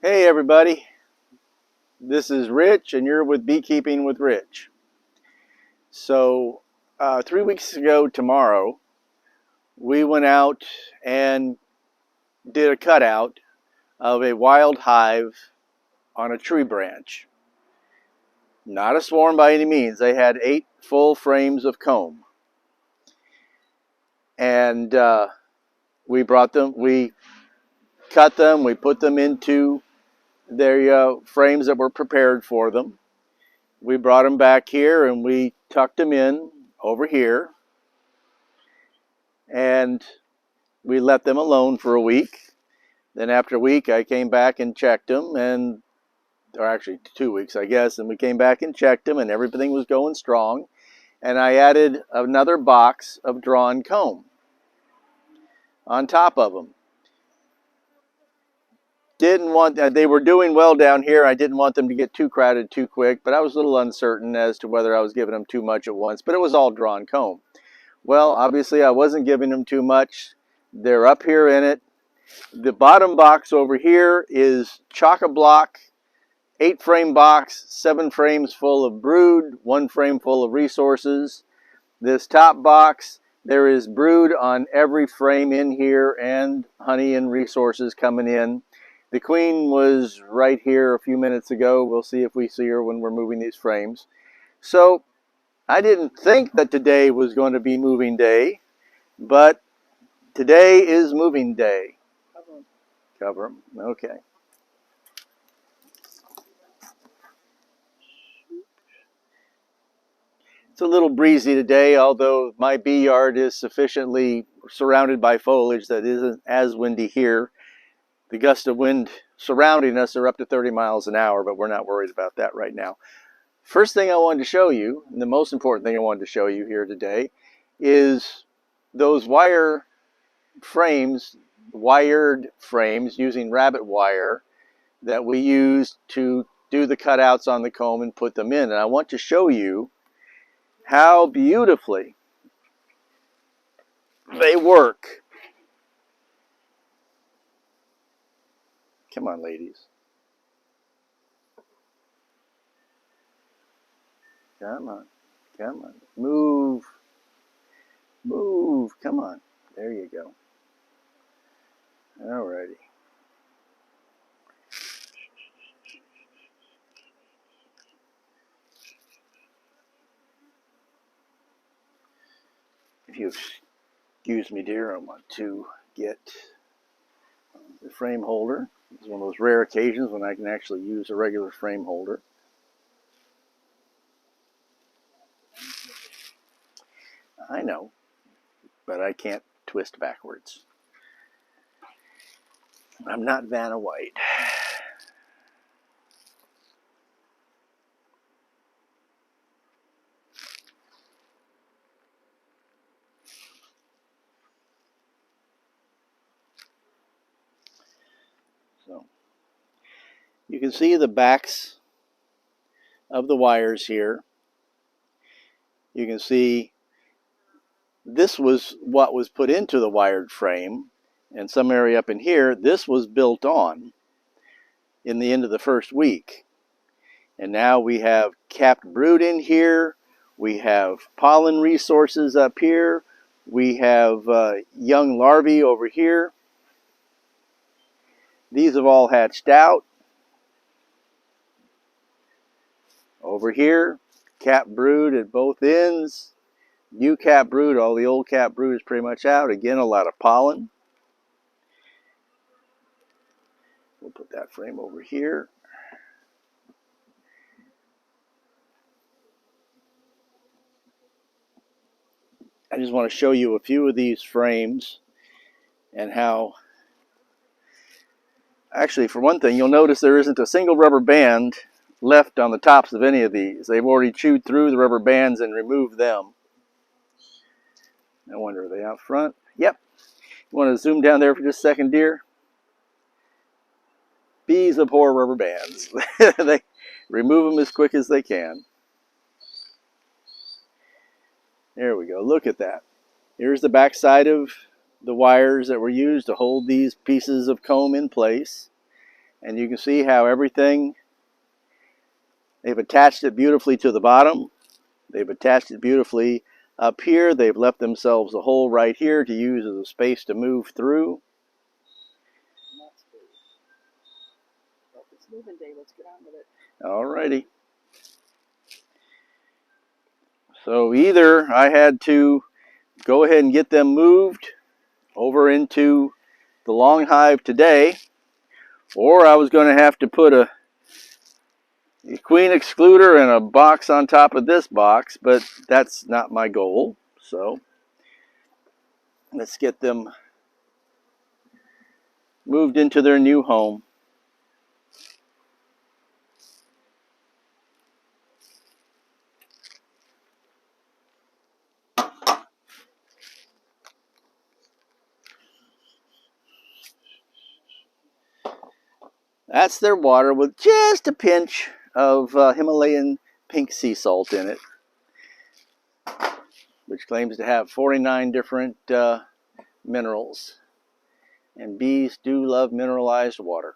Hey everybody, this is Rich and you're with Beekeeping with Rich. So 3 weeks ago tomorrow, we went out and did a cutout of a wild hive on a tree branch. Not a swarm by any means. They had 8 full frames of comb. And we cut them, we put them into their frames that were prepared for them. We brought them back here and we tucked them in over here, and we let them alone for a week. Then after a week I came back and checked them, or actually 2 weeks I guess, and we came back and checked them and everything was going strong, and I added another box of drawn comb on top of them. They were doing well down here. I didn't want them to get too crowded too quick, but I was a little uncertain as to whether I was giving them too much at once, but it was all drawn comb. Well, obviously I wasn't giving them too much. They're up here in it. The bottom box over here is chock-a-block, 8-frame box, 7 frames full of brood, 1 frame full of resources. This top box, there is brood on every frame in here and honey and resources coming in. The queen was right here a few minutes ago. We'll see if we see her when we're moving these frames. So I didn't think that today was going to be moving day, but today is moving day. Cover them. Okay. It's a little breezy today, although my bee yard is sufficiently surrounded by foliage that isn't as windy here. The gusts of wind surrounding us are up to 30 miles an hour, but we're not worried about that right now. First thing I wanted to show you, and the most important thing I wanted to show you here today, is those wired frames using rabbit wire that we used to do the cutouts on the comb and put them in. And I want to show you how beautifully they work. Come on, ladies. Come on. Come on. Move. Move. Come on. There you go. Alrighty. If you excuse me, dear, I want to get the frame holder. It's one of those rare occasions when I can actually use a regular frame holder. I know, but I can't twist backwards. I'm not Vanna White. So you can see the backs of the wires here. You can see this was what was put into the wired frame, and some area up in here, this was built on in the end of the first week. And now we have capped brood in here, we have pollen resources up here, we have young larvae over here. These have all hatched out. Over here, capped brood at both ends. New capped brood, all the old capped brood is pretty much out. Again, a lot of pollen. We'll put that frame over here. I just want to show you a few of these frames and how, actually, for one thing, you'll notice there isn't a single rubber band left on the tops of any of these. They've already chewed through the rubber bands and removed them. I wonder, are they out front? Yep. You want to zoom down there for just a second, dear? Bees abhor rubber bands. They remove them as quick as they can. There we go. Look at that. Here's the back side of the wires that were used to hold these pieces of comb in place. And you can see how everything, they've attached it beautifully to the bottom. They've attached it beautifully up here. They've left themselves a hole right here to use as a space to move through. Well, if it's moving day, let's get on with it. Alrighty. So either I had to go ahead and get them moved over into the long hive today, or I was going to have to put a queen excluder and a box on top of this box, but that's not my goal. So let's get them moved into their new home. That's their water with just a pinch of Himalayan pink sea salt in it, which claims to have 49 different minerals. And bees do love mineralized water.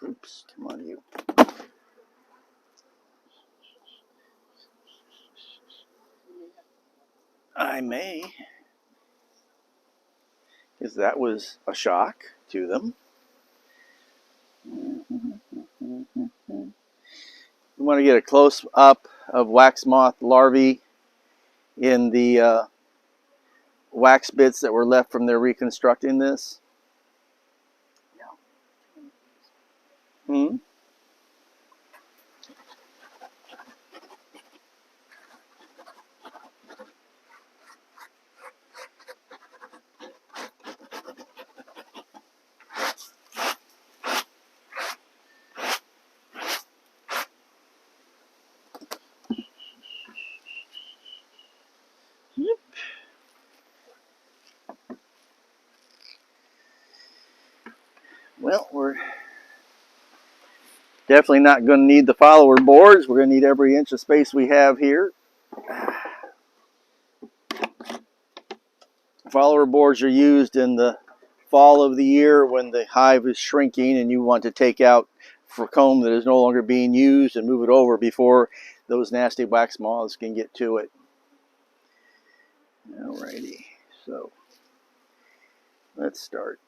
Oops, come on you. I may, because that was a shock to them. We want to get a close up of wax moth larvae in the wax bits that were left from their reconstructing this. Hmm? Yep. Well, we're definitely not going to need the follower boards. We're going to need every inch of space we have here. Follower boards are used in the fall of the year when the hive is shrinking and you want to take out for comb that is no longer being used and move it over before those nasty wax moths can get to it. Alrighty, so let's start.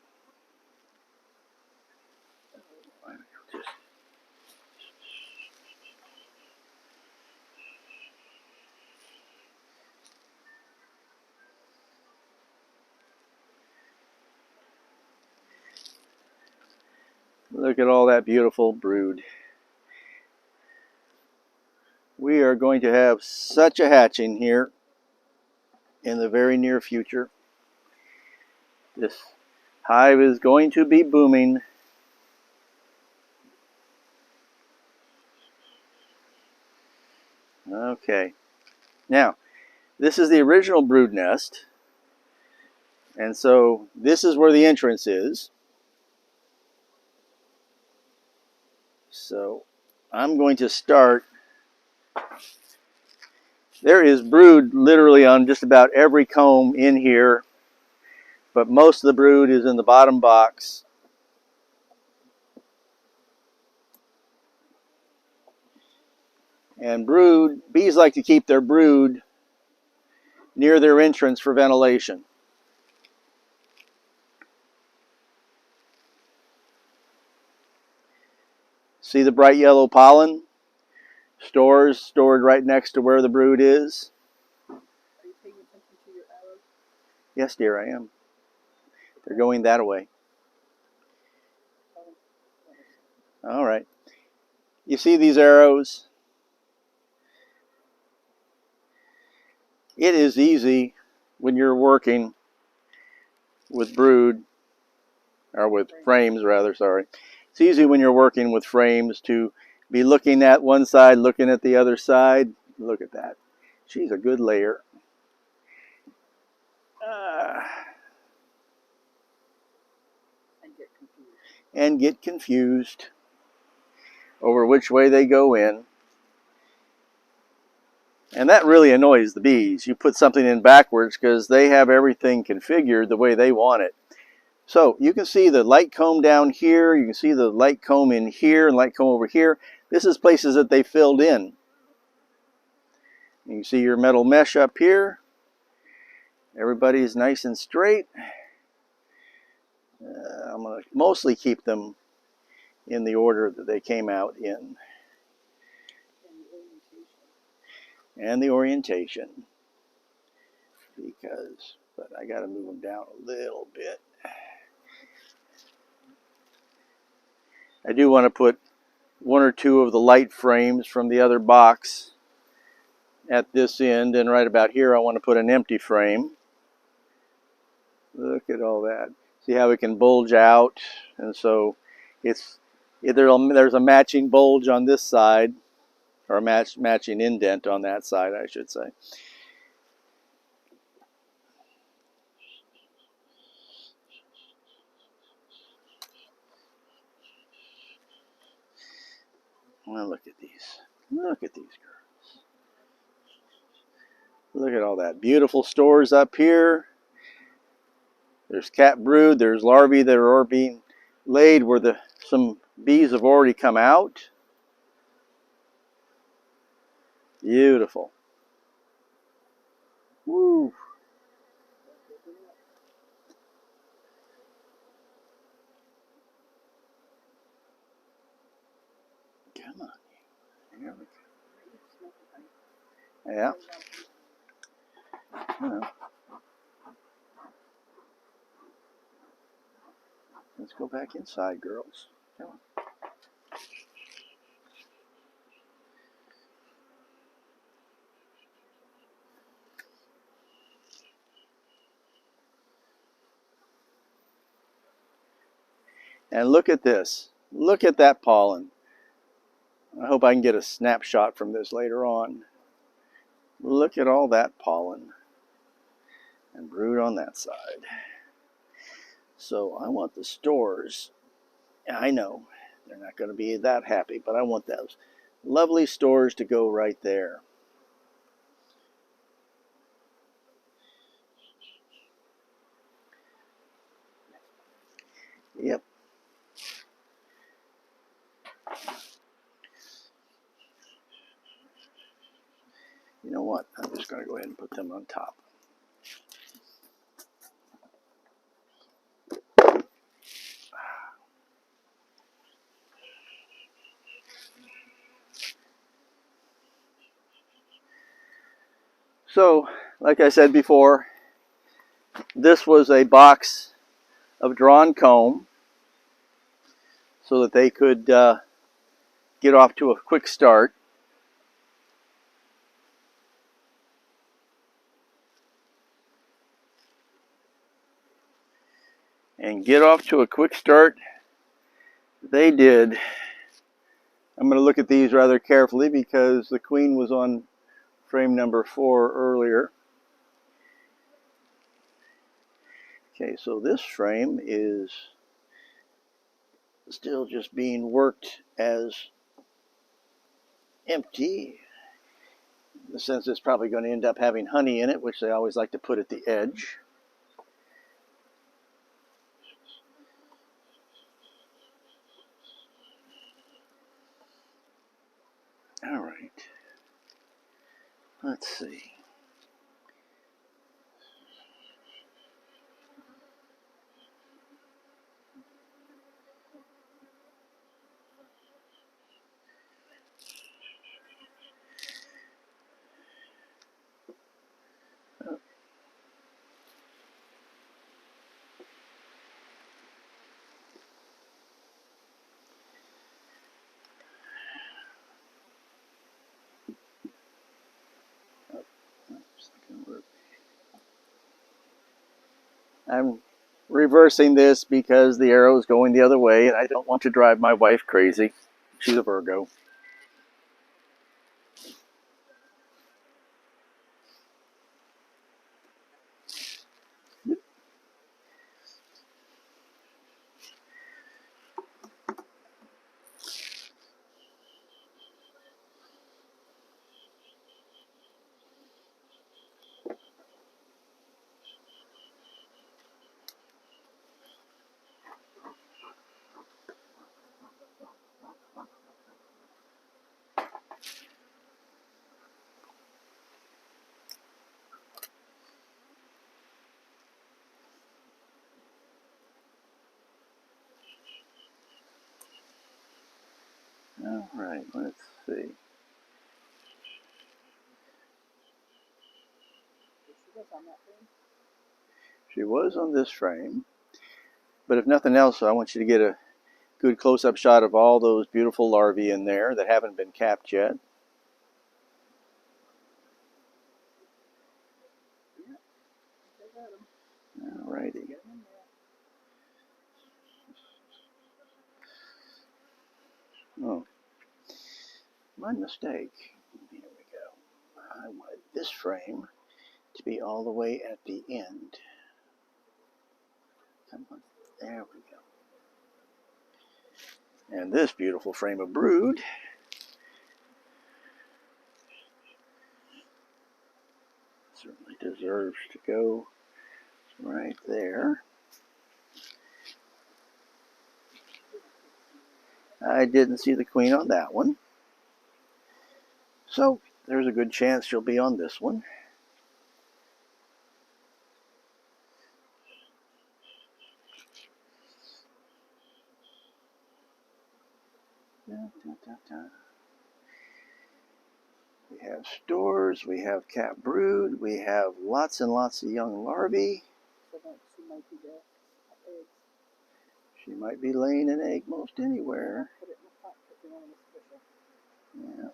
Look at all that beautiful brood. We are going to have such a hatching here in the very near future. This hive is going to be booming. Okay, now this is the original brood nest, and so this is where the entrance is. So I'm going to start. There is brood literally on just about every comb in here, but most of the brood is in the bottom box. And brood, bees like to keep their brood near their entrance for ventilation. See the bright yellow pollen? Stored right next to where the brood is. Are you paying attention to your arrows? Yes, dear, I am. They're going that way. All right. You see these arrows? It is easy when you're working with brood, or with frames rather, sorry. It's easy when you're working with frames to be looking at one side, looking at the other side. Look at that. She's a good layer. And get confused. And get confused. over which way they go in. And that really annoys the bees. You put something in backwards because they have everything configured the way they want it. So you can see the light comb down here. You can see the light comb in here and light comb over here. This is places that they filled in. You can see your metal mesh up here. Everybody is nice and straight. I'm going to mostly keep them in the order that they came out in. And the orientation. But I got to move them down a little bit. I do want to put one or two of the light frames from the other box at this end, and right about here I want to put an empty frame. Look at all that. See how it can bulge out, and so there's a matching bulge on this side, or a matching indent on that side, I should say. Well, look at these. Look at these girls. Look at all that. Beautiful stores up here. There's cat brood. There's larvae that are being laid where some bees have already come out. Beautiful. Woo. Come on. Here we go. Yeah. Let's go back inside, girls. Come on. And look at this. Look at that pollen. I hope I can get a snapshot from this later on. Look at all that pollen and brood on that side. So I want the stores. I know they're not going to be that happy, but I want those lovely stores to go right there. Yep. You know what? I'm just going to go ahead and put them on top. So, like I said before, this was a box of drawn comb so that they could get off to a quick start. And get off to a quick start they did. I'm going to look at these rather carefully because the queen was on frame number 4 earlier. Okay, so this frame is still just being worked as empty, in the sense it's probably going to end up having honey in it, which they always like to put at the edge. All right, let's see. I'm reversing this because the arrow is going the other way and I don't want to drive my wife crazy. She's a Virgo. All right, let's see. She was on that thing. She was on this frame, but if nothing else, I want you to get a good close-up shot of all those beautiful larvae in there that haven't been capped yet. Yep, they got 'em. All righty. Get 'em in there. Oh, my mistake. Here we go. I wanted this frame to be all the way at the end. Come on. There we go. And this beautiful frame of brood certainly deserves to go right there. I didn't see the queen on that one, so there's a good chance she'll be on this one. Da, da, da, da. We have stores, we have capped brood, we have lots and lots of young larvae. So that she might be the eggs. She might be laying an egg most anywhere. Put it in the pot because they want to squish it. Yeah.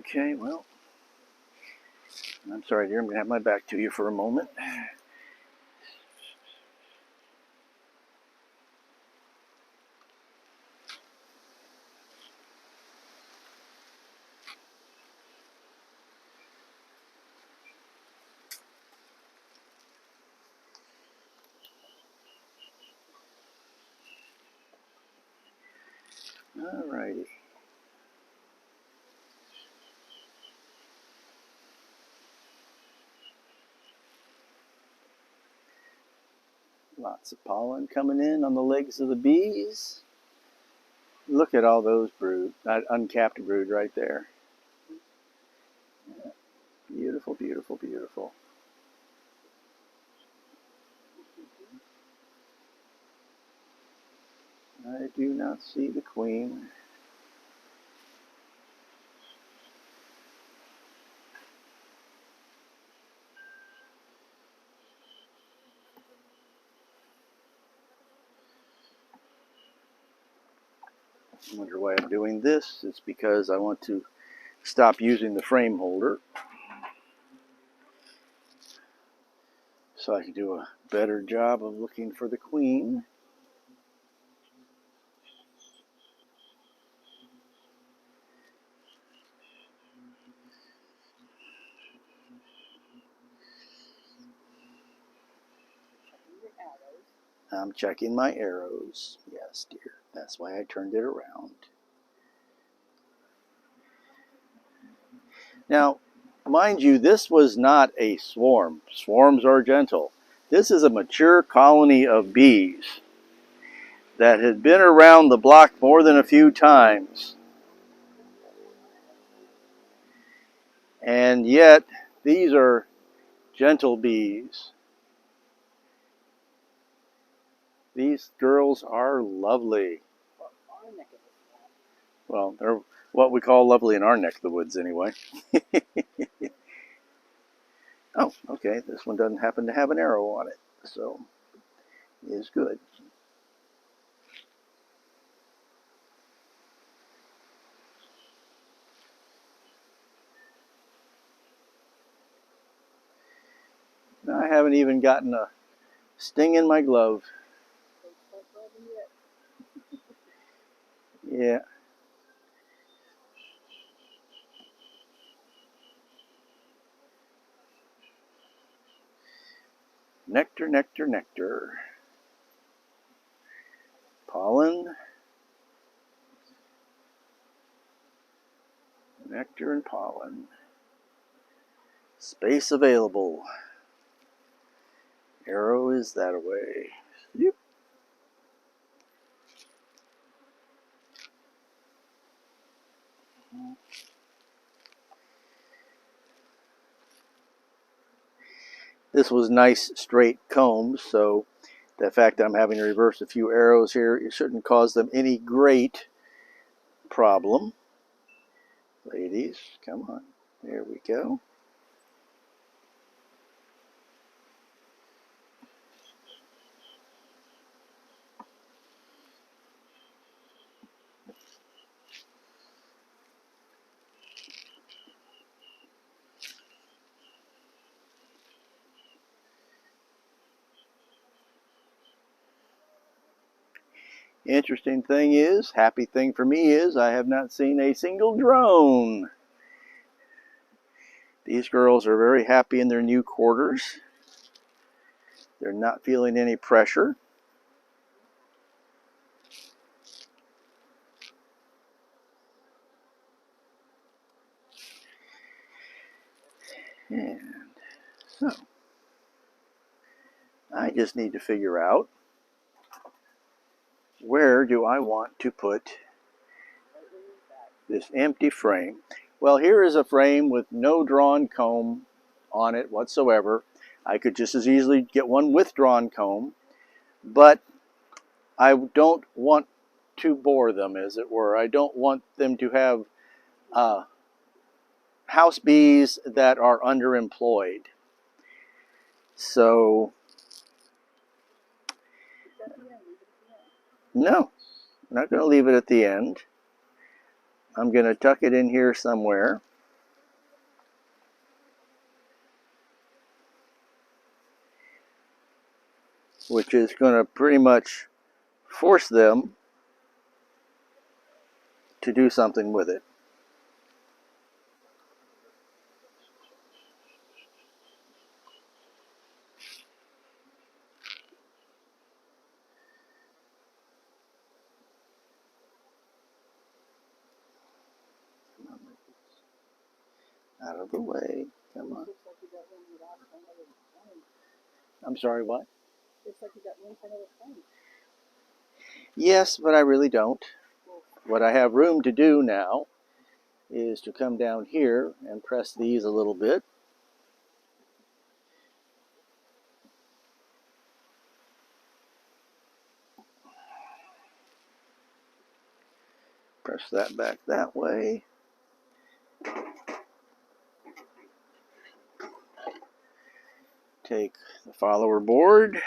Okay, well, I'm sorry, dear. I'm going to have my back to you for a moment. All righty. Lots of pollen coming in on the legs of the bees. Look at all those brood, that uncapped brood right there. Yeah. Beautiful, beautiful, beautiful. I do not see the queen. I wonder why I'm doing this. It's because I want to stop using the frame holder so I can do a better job of looking for the queen. Checking your arrows. I'm checking my arrows. Yes, dear. That's why I turned it around. Now, mind you, this was not a swarm. Swarms are gentle. This is a mature colony of bees that had been around the block more than a few times. And yet, these are gentle bees. These girls are lovely. Our neck of the woods. Well, they're what we call lovely in our neck of the woods anyway. Oh, okay, this one doesn't happen to have an arrow on it, so it is good. I haven't even gotten a sting in my glove. Don't start grabbing yet. Yeah. Nectar, nectar, nectar. Pollen. Nectar and pollen. Space available. Arrow is that away. Yep. This was nice straight combs, so the fact that I'm having to reverse a few arrows here, it shouldn't cause them any great problem. Ladies, come on. There we go. Interesting thing is, happy thing for me is, I have not seen a single drone. These girls are very happy in their new quarters. They're not feeling any pressure. And so, I just need to figure out, where do I want to put this empty frame? Well, here is a frame with no drawn comb on it whatsoever. I could just as easily get one with drawn comb, but I don't want to bore them, as it were. I don't want them to have house bees that are underemployed. So, no, I'm not going to leave it at the end. I'm going to tuck it in here somewhere. Which is going to pretty much force them to do something with it. Out of the way. Come on. I'm sorry, what? Looks like you got room for another frame. Yes, but I really don't. What I have room to do now is to come down here and press these a little bit. Press that back that way. Take the follower board,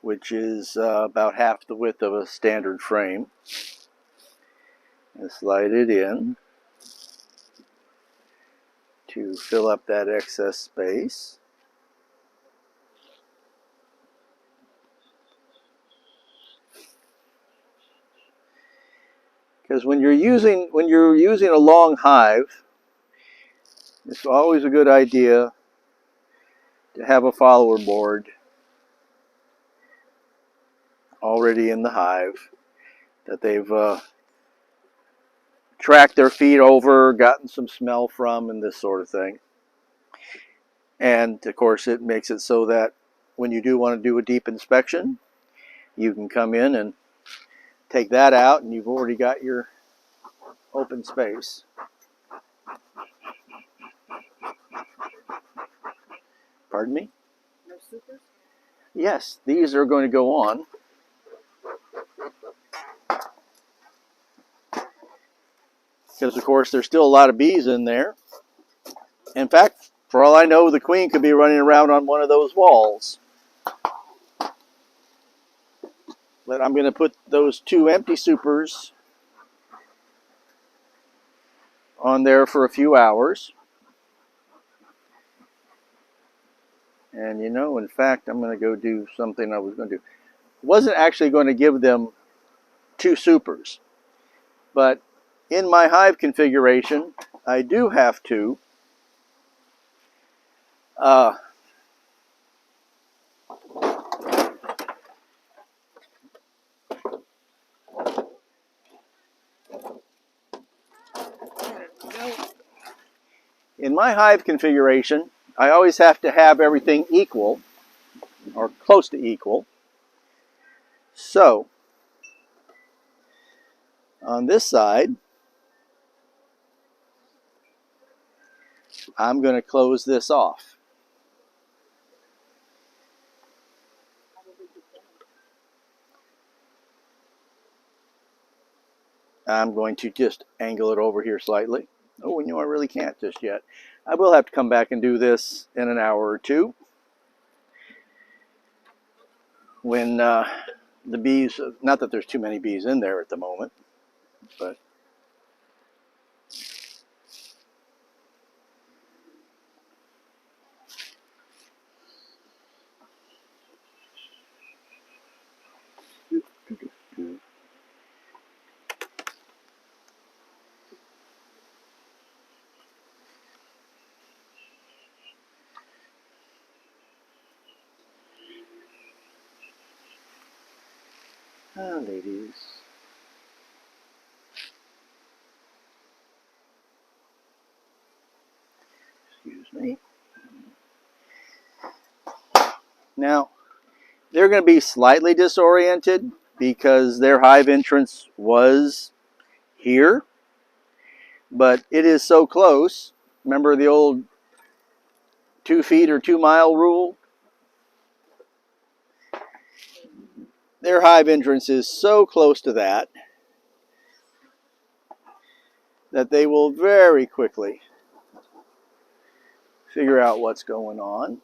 which is about half the width of a standard frame, and slide it in to fill up that excess space. Because when you're using a long hive, it's always a good idea to have a follower board already in the hive that they've tracked their feet over, gotten some smell from, and this sort of thing. And of course, it makes it so that when you do want to do a deep inspection, you can come in and take that out, and you've already got your open space. Pardon me? No supers? Yes, these are going to go on. Because, of course, there's still a lot of bees in there. In fact, for all I know, the queen could be running around on one of those walls. But I'm going to put those two empty supers on there for a few hours. And you know, in fact, I'm going to go do something I was going to do. Wasn't actually going to give them two supers, but in my hive configuration, I do have to in my hive configuration, I always have to have everything equal or close to equal. So on this side, I'm going to close this off. I'm going to just angle it over here slightly. Oh, I really can't just yet. I will have to come back and do this in an hour or two when the bees, not that there's too many bees in there at the moment, but ladies. Excuse me. Now, they're going to be slightly disoriented because their hive entrance was here, but it is so close. Remember the old 2 feet or 2 mile rule? Their hive entrance is so close to that that they will very quickly figure out what's going on.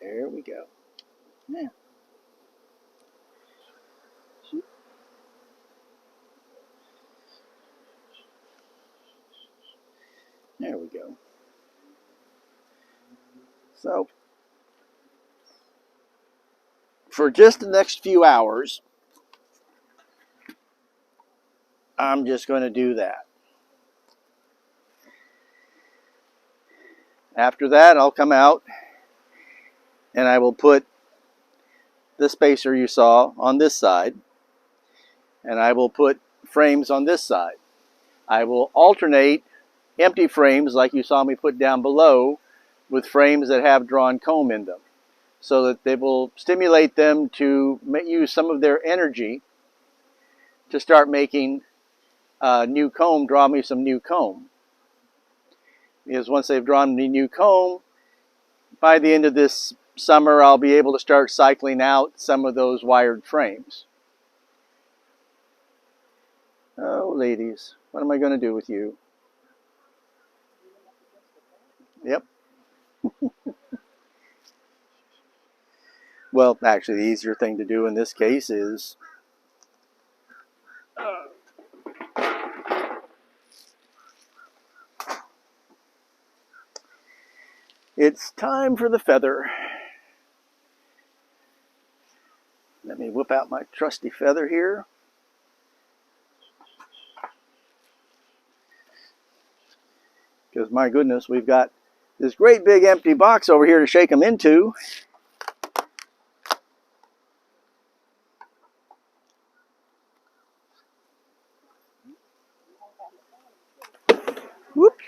There we go. Yeah. There we go. So, for just the next few hours, I'm just going to do that. After that, I'll come out and I will put the spacer you saw on this side, and I will put frames on this side. I will alternate empty frames like you saw me put down below with frames that have drawn comb in them, so that they will stimulate them to use some of their energy to start making new comb, draw me some new comb. Because once they've drawn me new comb, by the end of this summer, I'll be able to start cycling out some of those wired frames. Oh, ladies, what am I going to do with you? Yep. Well, actually, the easier thing to do in this case is it's time for the feather. Let me whip out my trusty feather here. Because, my goodness, we've got this great big empty box over here to shake them into. Whoops.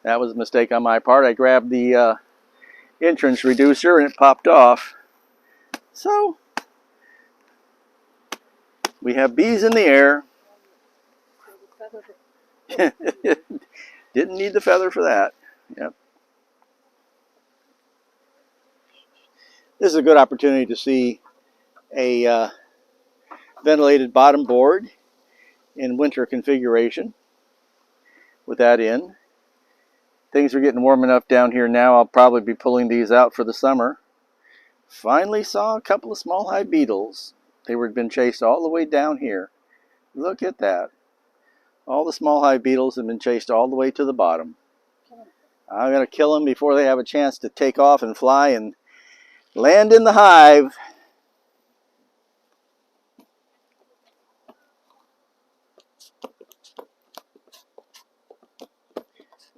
That was a mistake on my part. I grabbed the entrance reducer and it popped off. So, we have bees in the air. Didn't need the feather for that. Yep. This is a good opportunity to see a ventilated bottom board in winter configuration with that in. Things are getting warm enough down here now. I'll probably be pulling these out for the summer. Finally saw a couple of small hive beetles. They were been chased all the way down here. Look at that. All the small hive beetles have been chased all the way to the bottom. I'm going to kill them before they have a chance to take off and fly and land in the hive.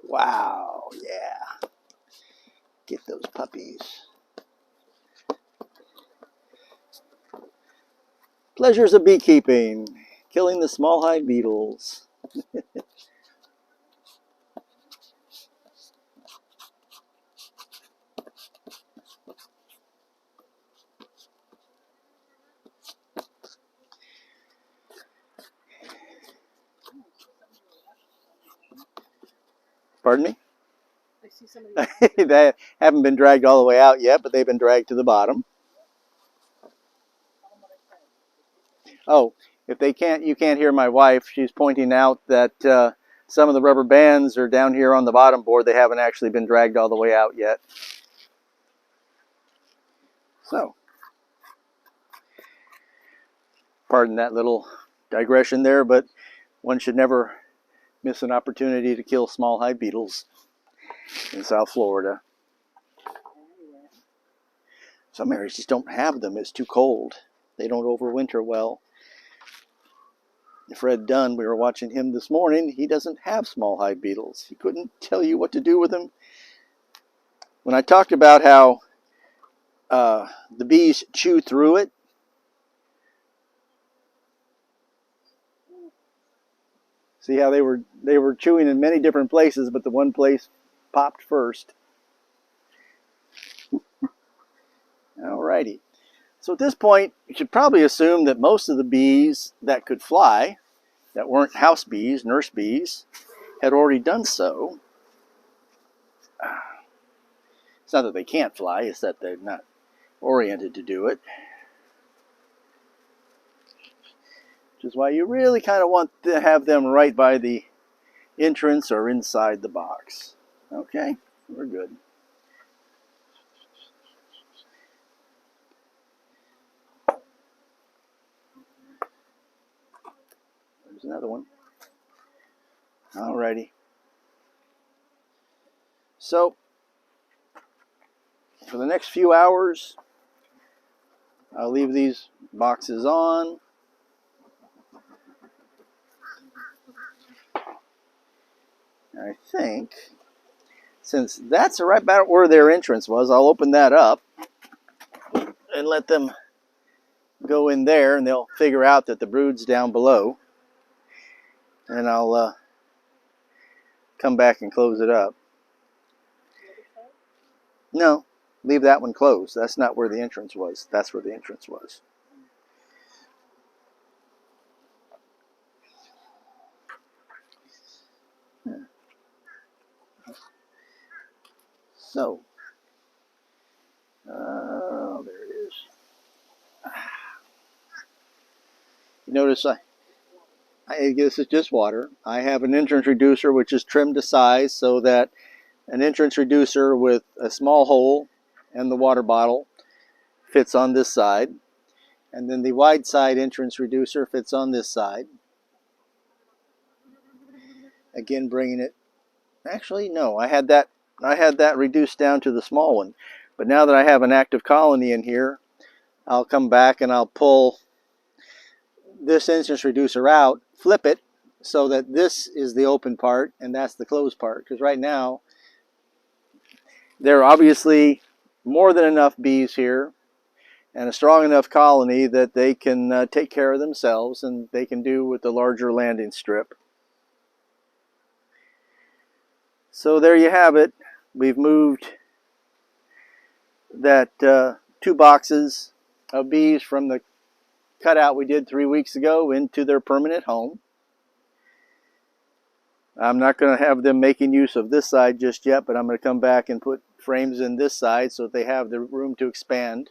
Wow, yeah. Get those puppies. Pleasures of beekeeping. Killing the small hive beetles. Pardon me? I see somebody. They haven't been dragged all the way out yet, but they've been dragged to the bottom. Oh, if they can't, you can't hear my wife. She's pointing out that some of the rubber bands are down here on the bottom board. They haven't actually been dragged all the way out yet. So, pardon that little digression there, but one should never miss an opportunity to kill small hive beetles in South Florida. Some areas just don't have them. It's too cold. They don't overwinter well. Fred Dunn, we were watching him this morning. He doesn't have small hive beetles. He couldn't tell you what to do with them. When I talked about how the bees chew through it, see how they were chewing in many different places, but the one place popped first. Alrighty. So at this point, you should probably assume that most of the bees that could fly, that weren't house bees, nurse bees, had already done so. It's not that they can't fly, it's that they're not oriented to do it. Which is why you really kind of want to have them right by the entrance or inside the box. Okay, we're good. There's another one. Alrighty. So, for the next few hours, I'll leave these boxes on. I think, since that's right about where their entrance was, I'll open that up and let them go in there, and they'll figure out that the brood's down below. And I'll come back and close it up. No, leave that one closed. That's not where the entrance was. That's where the entrance was. So, there it is. You notice this is just water. I have an entrance reducer which is trimmed to size so that an entrance reducer with a small hole and the water bottle fits on this side. And then the wide side entrance reducer fits on this side. Again, bringing it, actually no, I had that reduced down to the small one. But now that I have an active colony in here, I'll come back and I'll pull this entrance reducer out, flip it so that this is the open part and that's the closed part. Because right now, there are obviously more than enough bees here and a strong enough colony that they can take care of themselves and they can do with the larger landing strip. So there you have it. We've moved that 2 boxes of bees from the cutout we did 3 weeks ago into their permanent home. I'm not going to have them making use of this side just yet, but I'm going to come back and put frames in this side so that they have the room to expand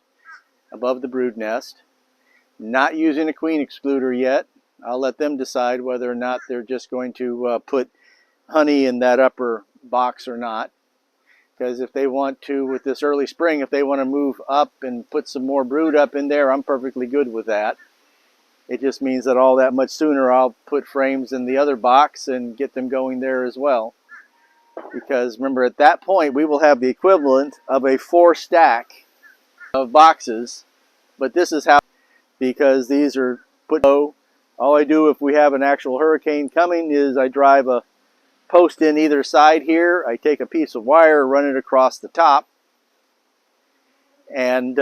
above the brood nest. Not using a queen excluder yet. I'll let them decide whether or not they're just going to put honey in that upper box or not. Because if they want to, with this early spring, if they want to move up and put some more brood up in there, I'm perfectly good with that. It just means that all that much sooner I'll put frames in the other box and get them going there as well. Because remember, at that point, we will have the equivalent of a 4 stack of boxes. But this is how, because these are put low. All I do if we have an actual hurricane coming is I drive a post in either side here. I take a piece of wire, run it across the top, and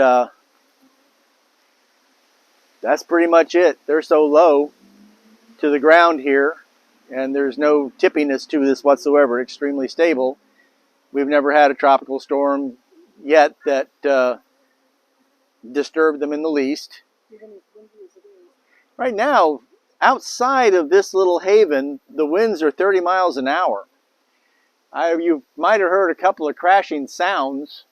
that's pretty much it. They're so low to the ground here, and there's no tippiness to this whatsoever. Extremely stable. We've never had a tropical storm yet that disturbed them in the least. Right now, outside of this little haven, the winds are 30 miles an hour. You might have heard a couple of crashing sounds.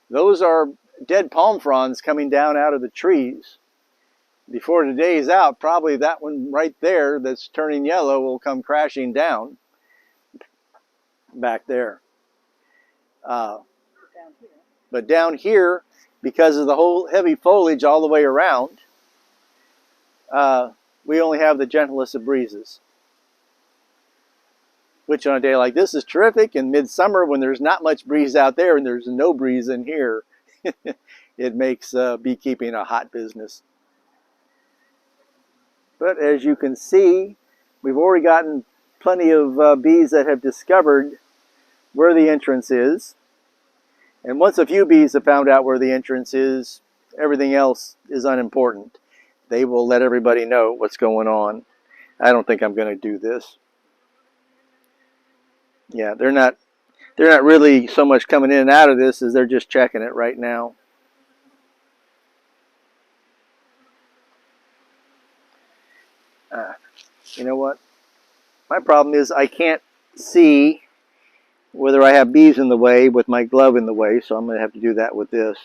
Those are dead palm fronds coming down out of the trees. before the day is out, probably that one right there that's turning yellow will come crashing down back there. Down here. But down here, because of the whole heavy foliage all the way around, we only have the gentlest of breezes. Which on a day like this is terrific. In midsummer, when there's not much breeze out there and there's no breeze in here, it makes beekeeping a hot business. But as you can see, we've already gotten plenty of bees that have discovered where the entrance is. And once a few bees have found out where the entrance is, everything else is unimportant. They will let everybody know what's going on. I don't think I'm going to do this. Yeah, they're not really so much coming in and out of this as they're just checking it right now. You know what? My problem is I can't see whether I have bees in the way with my glove in the way, so I'm going to have to do that with this.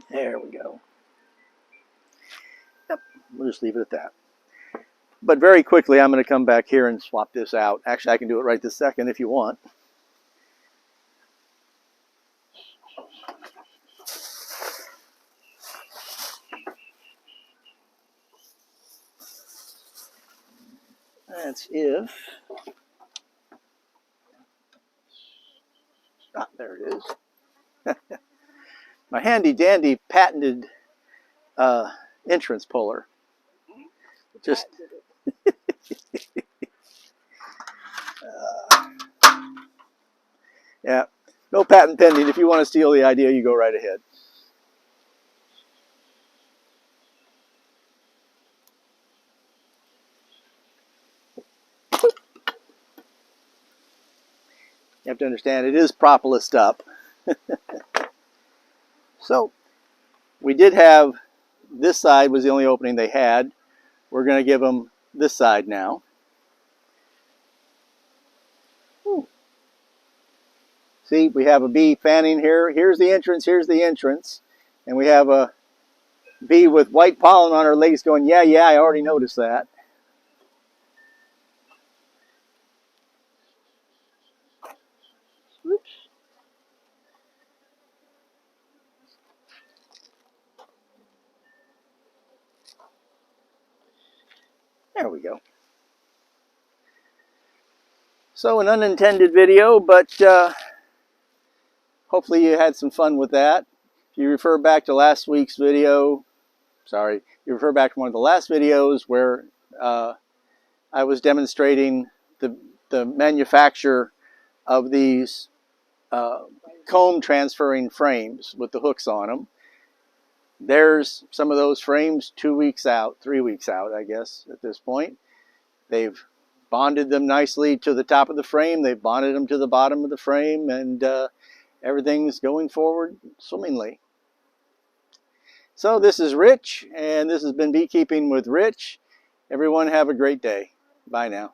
There we go. Yep, we'll just leave it at that. But very quickly, I'm going to come back here and swap this out. Actually, I can do it right this second if you want. That's if... Ah, there it is. My handy-dandy patented entrance puller. Just... yeah, no patent pending. If you want to steal the idea, you go right ahead. You have to understand, it is propolised up. So, we did have, this side was the only opening they had. We're going to give them this side now. See, we have a bee fanning here. Here's the entrance, here's the entrance. And we have a bee with white pollen on her legs going, yeah, I already noticed that. Oops. There we go. So an unintended video, but hopefully you had some fun with that. If you refer back to last week's video, you refer back to one of the last videos where I was demonstrating the manufacture of these comb transferring frames with the hooks on them. There's some of those frames 2 weeks out, 3 weeks out, I guess, at this point. They've bonded them nicely to the top of the frame. They've bonded them to the bottom of the frame, and everything's going forward swimmingly. So this is Rich, and this has been Beekeeping with Rich. Everyone have a great day. Bye now.